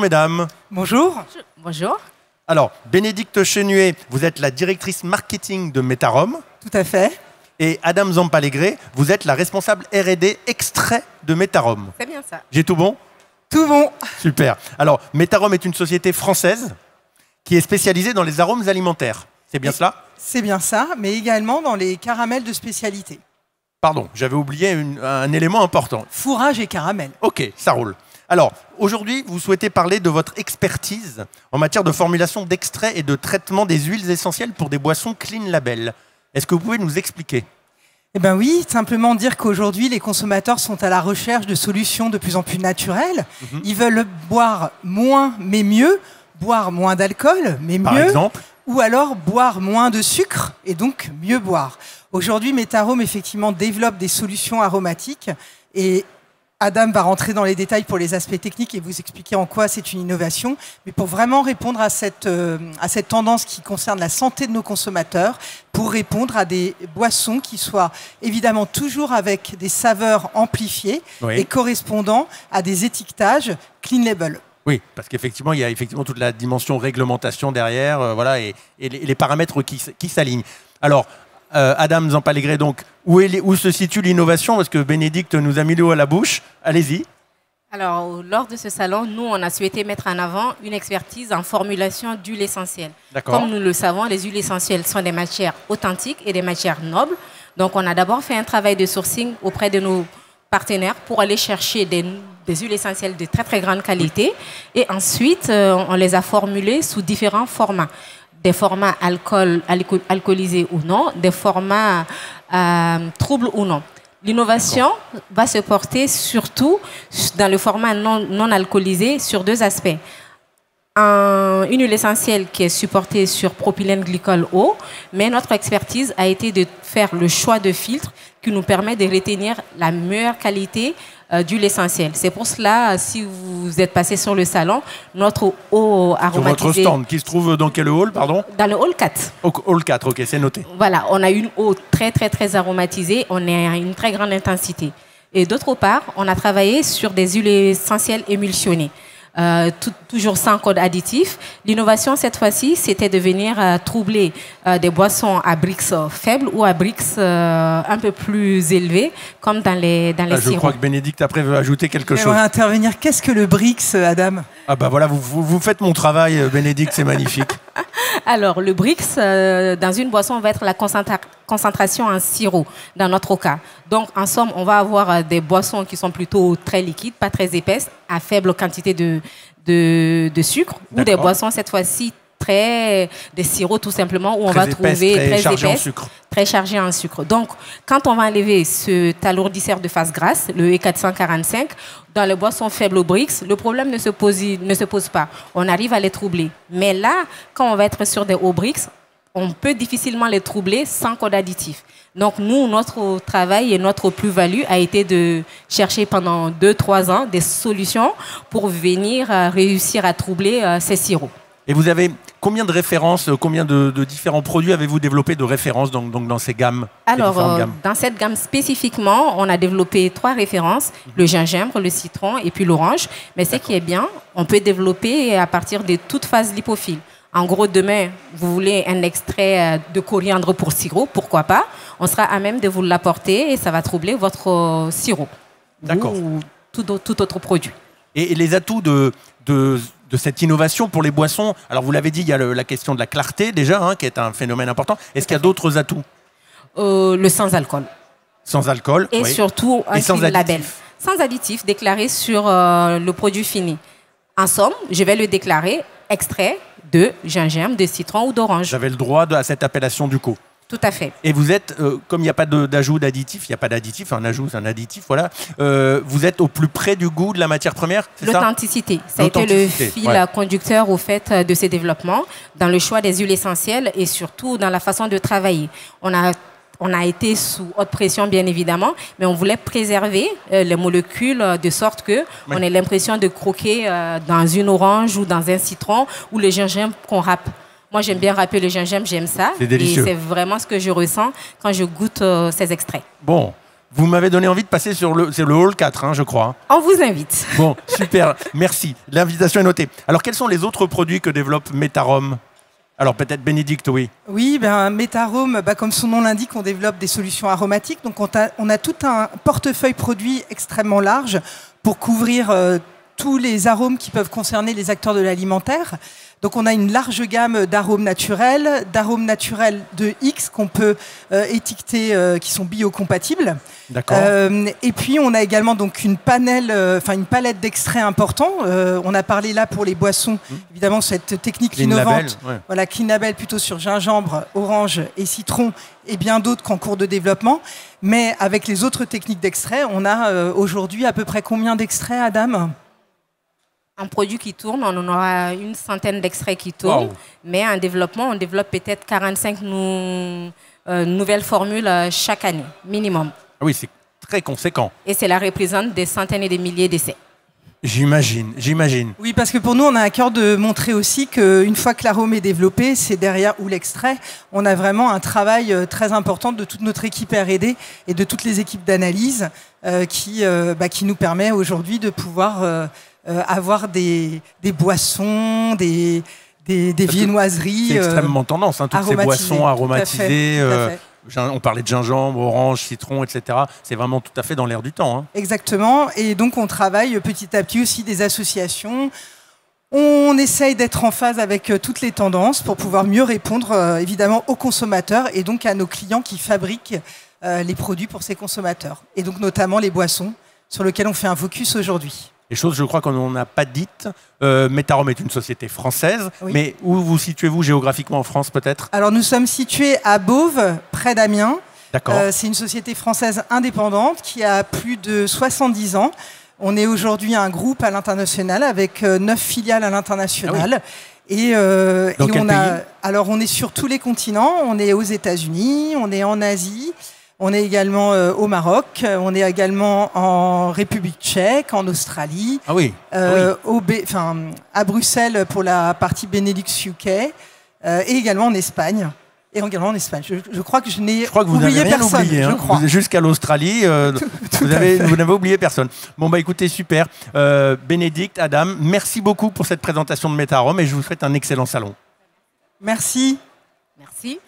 mesdames. Bonjour. Bonjour. Alors, Bénédicte Chenuet, vous êtes la directrice marketing de Metarom. Tout à fait. Et Adam Zampallegré, vous êtes la responsable R&D extrait de Metarom. C'est bien ça. J'ai tout bon? Tout bon. Super. Alors, Metarom est une société française qui est spécialisée dans les arômes alimentaires. C'est bien cela? C'est bien ça, mais également dans les caramels de spécialité. Pardon, j'avais oublié un élément important. Fourrage et caramel. Ok, ça roule. Alors, aujourd'hui, vous souhaitez parler de votre expertise en matière de formulation d'extraits et de traitement des huiles essentielles pour des boissons clean label. Est-ce que vous pouvez nous expliquer? Eh bien oui, simplement dire qu'aujourd'hui, les consommateurs sont à la recherche de solutions de plus en plus naturelles. Ils veulent boire moins, mais mieux. Boire moins d'alcool, mais mieux. Par exemple? Ou alors boire moins de sucre et donc mieux boire. Aujourd'hui, Metarom effectivement développe des solutions aromatiques et Adam va rentrer dans les détails pour les aspects techniques et vous expliquer en quoi c'est une innovation. Mais pour vraiment répondre à cette tendance qui concerne la santé de nos consommateurs, pour répondre à des boissons qui soient évidemment toujours avec des saveurs amplifiées et correspondant à des étiquetages clean label. Oui, parce qu'effectivement, il y a effectivement toute la dimension réglementation derrière, voilà, et les paramètres qui s'alignent. Alors, Adam Zampallegré, donc, où se situe l'innovation? Parce que Bénédicte nous a mis l'eau à la bouche. Allez-y. Alors, lors de ce salon, nous, on a souhaité mettre en avant une expertise en formulation d'huiles essentielles. Comme nous le savons, les huiles essentielles sont des matières authentiques et des matières nobles. Donc, on a d'abord fait un travail de sourcing auprès de nos partenaires pour aller chercher des huiles essentielles de très très grande qualité et ensuite on les a formulées sous différents formats, des formats alcoolisés ou non, des formats troubles ou non. L'innovation va se porter surtout dans le format non alcoolisé sur deux aspects. Une huile essentielle qui est supportée sur propylène glycol eau, mais notre expertise a été de faire le choix de filtre qui nous permet de retenir la meilleure qualité d'huile essentielle. C'est pour cela, si vous êtes passé sur le salon, notre eau aromatisée... Sur votre stand, qui se trouve dans quel hall, pardon? Dans le hall 4. Hall 4, ok, c'est noté. Voilà, on a une eau très, très, très aromatisée. On est à une très grande intensité. Et d'autre part, on a travaillé sur des huiles essentielles émulsionnées. Toujours sans code additif. L'innovation, cette fois-ci, c'était de venir troubler des boissons à Brix faibles ou à Brix un peu plus élevés, comme dans les sirops. Je crois que Bénédicte, après, veut ajouter quelque chose. J'aimerais intervenir. Qu'est-ce que le Brix, Adam? Ah bah voilà, vous faites mon travail, Bénédicte, c'est magnifique. Alors, le Brix, dans une boisson, va être la concentration en sirop, dans notre cas. Donc, en somme, on va avoir des boissons qui sont plutôt très liquides, pas très épaisses, à faible quantité de sucre, ou des boissons, cette fois-ci, des sirops tout simplement, où on va trouver très épaisses, très chargées en sucre. Donc, quand on va enlever cet alourdisseur de phase grasse, le E445, dans les boissons faibles au Brix, le problème ne se pose pas. On arrive à les troubler. Mais là, quand on va être sur des hauts Brix, on peut difficilement les troubler sans code additif. Donc, nous, notre travail et notre plus-value a été de chercher pendant 2-3 ans des solutions pour venir réussir à troubler ces sirops. Et vous avez combien de références, combien de différents produits avez-vous développé de références donc dans ces gammes? Alors, dans cette gamme spécifiquement, on a développé 3 références, le gingembre, le citron et puis l'orange. Mais ce qui est bien, on peut développer à partir de toute phase lipophile. En gros, demain, vous voulez un extrait de coriandre pour sirop, pourquoi pas? On sera à même de vous l'apporter et ça va troubler votre sirop. D'accord. Ou tout autre produit. Et les atouts de cette innovation pour les boissons, alors vous l'avez dit, il y a la question de la clarté déjà, hein, qui est un phénomène important. Est-ce qu'il y a d'autres atouts? Le sans-alcool. Sans alcool. Et surtout un sans label. Sans additif déclaré sur le produit fini. En somme, je vais le déclarer extrait de gingembre, de citron ou d'orange. Vous avez le droit à cette appellation du coup. Tout à fait. Et vous êtes, comme il n'y a pas d'ajout d'additif, il n'y a pas d'additif, un ajout c'est un additif, voilà. Vous êtes au plus près du goût de la matière première, c'est ça? L'authenticité. Ça a été le fil conducteur au fait de ces développements, dans le choix des huiles essentielles et surtout dans la façon de travailler. On a été sous haute pression, bien évidemment, mais on voulait préserver les molécules de sorte qu'on ait l'impression de croquer dans une orange ou dans un citron ou le gingembre qu'on râpe. Moi, j'aime bien râper le gingembre, j'aime ça. C'est délicieux. Et c'est vraiment ce que je ressens quand je goûte ces extraits. Bon, Vous m'avez donné envie de passer c'est le hall 4, je crois. On vous invite. Bon, super, merci. L'invitation est notée. Alors, quels sont les autres produits que développe Metarome? Alors, peut-être Bénédicte, oui. Oui, Metarome, comme son nom l'indique, on développe des solutions aromatiques. Donc, on a tout un portefeuille produit extrêmement large pour couvrir tous les arômes qui peuvent concerner les acteurs de l'alimentaire. Donc on a une large gamme d'arômes naturels de X qu'on peut étiqueter, qui sont biocompatibles. D'accord. Et puis on a également donc une palette d'extraits importants. On a parlé là pour les boissons, évidemment cette technique innovante, Clean Label plutôt sur gingembre, orange et citron, et bien d'autres qu'en cours de développement. Mais avec les autres techniques d'extrait, on a aujourd'hui à peu près combien d'extraits, Adam ? Un produit qui tourne, on en aura une centaine d'extraits qui tournent. Wow. Mais en développement, on développe peut-être 45 nouvelles formules chaque année, minimum. Ah oui, c'est très conséquent. Et cela représente des centaines et des milliers d'essais. J'imagine. Oui, parce que pour nous, on a à cœur de montrer aussi qu'une fois que l'arôme est développé, c'est derrière, ou l'extrait, on a vraiment un travail très important de toute notre équipe R&D et de toutes les équipes d'analyse qui nous permet aujourd'hui de pouvoir... avoir des boissons, des viennoiseries. C'est extrêmement tendance, toutes ces boissons aromatisées. Tout à fait. On parlait de gingembre, orange, citron, etc. C'est vraiment tout à fait dans l'air du temps. Exactement. Et donc, on travaille petit à petit aussi des associations. On essaye d'être en phase avec toutes les tendances pour pouvoir mieux répondre, évidemment, aux consommateurs et donc à nos clients qui fabriquent les produits pour ces consommateurs. Et donc, notamment les boissons, sur lesquelles on fait un focus aujourd'hui. Les choses, je crois qu'on n'en a pas dites. Metarome est une société française, oui. Mais où vous situez-vous géographiquement en France peut-être? Alors nous sommes situés à Beauvais, près d'Amiens. D'accord. C'est une société française indépendante qui a plus de 70 ans. On est aujourd'hui un groupe à l'international avec 9 filiales à l'international. Ah oui. Alors on est sur tous les continents. On est aux États-Unis, on est en Asie. On est également au Maroc, on est également en République tchèque, en Australie, à Bruxelles pour la partie Benelux UK, et également en Espagne. Je crois que je n'ai oublié personne. Oublié, jusqu'à l'Australie, vous n'avez oublié personne. Bon, écoutez, super. Bénédicte, Adam, merci beaucoup pour cette présentation de Metarome et je vous souhaite un excellent salon. Merci. Merci.